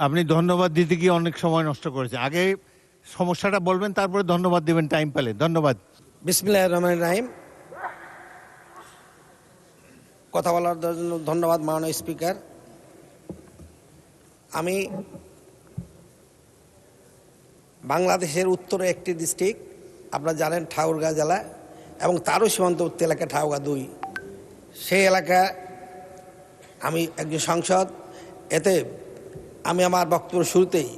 আপনি ধন্যবাদ দিতে গিয়ে অনেক সময় নষ্ট করেছেন। আগে সমস্যাটা বলবেন, তারপরে ধন্যবাদ দিবেন টাইম পেলে। ধন্যবাদ। বিসমিল্লাহির রহমানির রহিম। কথা বলার জন্য ধন্যবাদ মাননীয় স্পিকার। আমি বাংলাদেশের উত্তরে একটি ডিস্ট্রিক্ট, আপনারা জানেন ঠাকুরগাঁ জেলা, এবং তারও সীমান্তবর্তী এলাকা ঠাকুরগাঁ 2, সেই এলাকা আমি একজন সাংসদ। এতে আমি আমার বক্তব্য শুরুতেই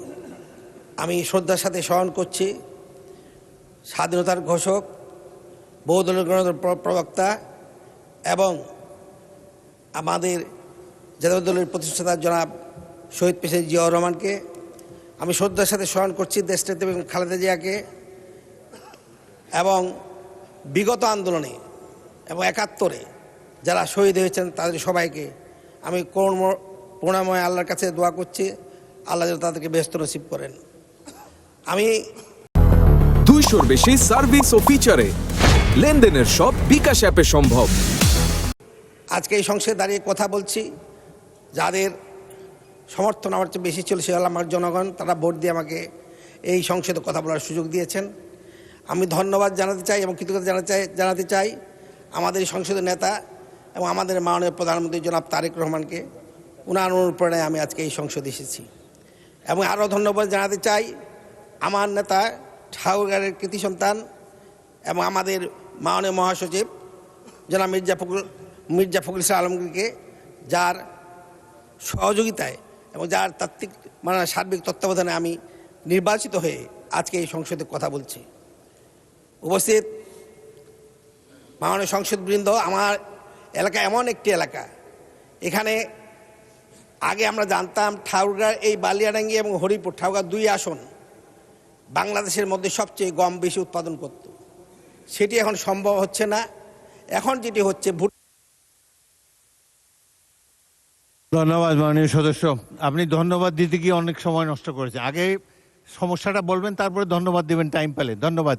আমি শ্রদ্ধার সাথে স্মরণ করছি স্বাধীনতার ঘোষক, বহুদলীয় গণতন্ত্রের প্রবক্তা এবং আমাদের জাতীয় দলের প্রতিষ্ঠাতা জনাব শহীদ প্রেসিডেন্ট জিয়াউর রহমানকে। আমি শ্রদ্ধার সাথে স্মরণ করছি দেশনেত্রী বেগম খালেদা জিয়াকে, এবং বিগত আন্দোলনে এবং 71-এ যারা শহীদ হয়েছেন তাদের সবাইকে আমি করুণাময় আল্লাহর কাছে দোয়া করছি, আল্লাহ যেন তাদেরকে বেহেশত নসিব করেন। আমি 200-র বেশি সার্ভিস ও ফিচারে লেনদেনের সব বিকাশ অ্যাপে সম্ভব। আজকে এই সংসদে দাঁড়িয়ে কথা বলছি, যাদের সমর্থন আমার চেয়ে বেশি ছিল সে হল আমার জনগণ। তারা ভোট দিয়ে আমাকে এই সংসদে কথা বলার সুযোগ দিয়েছেন। আমি ধন্যবাদ জানাতে চাই এবং কৃতজ্ঞতা জানাতে চাই আমাদের এই সংসদের নেতা এবং আমাদের মাননীয় প্রধানমন্ত্রী জনাব তারেক রহমানকে। ওনার অনুপ্রেরণায় আমি আজকে এই সংসদে এসেছি। এবং আরও ধন্যবাদ জানাতে চাই আমার নেতা ঠাকুরগাঁয়ের কৃতি সন্তান এবং আমাদের মাননীয় মহাসচিব জনাব মির্জা ফখরুল ইসলাম আলমগীরকে, যার সহযোগিতায় এবং যার তাত্ত্বিক সার্বিক তত্ত্বাবধানে আমি নির্বাচিত হয়ে আজকে এই সংসদে কথা বলছি। উপস্থিত মাননীয় সংসদবৃন্দ, আমার এলাকা এমন একটি এলাকা, এখানে আগে আমরা জানতাম ঠাকুরগাঁও এই বালিয়াডাঙ্গি এবং হরিপুর ঠাকুরগাঁও 2 আসন বাংলাদেশের মধ্যে সবচেয়ে গম বেশি উৎপাদন করত। সেটি এখন সম্ভব হচ্ছে না। এখন যেটি হচ্ছে ধন্যবাদ মাননীয় সদস্য। আপনি ধন্যবাদ দিতে গিয়ে অনেক সময় নষ্ট করেছেন। আগে সমস্যাটা বলবেন, তারপরে ধন্যবাদ দিবেন টাইম পেলে। ধন্যবাদ।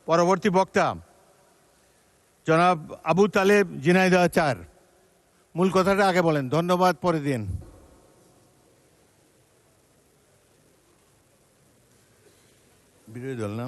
পরবর্তী বক্তা জনাব আবু তালেব, ঝিনাইদহ 4। মূল কথাটা আগে বলেন, ধন্যবাদ পরে দিন। বিরোধী দল না?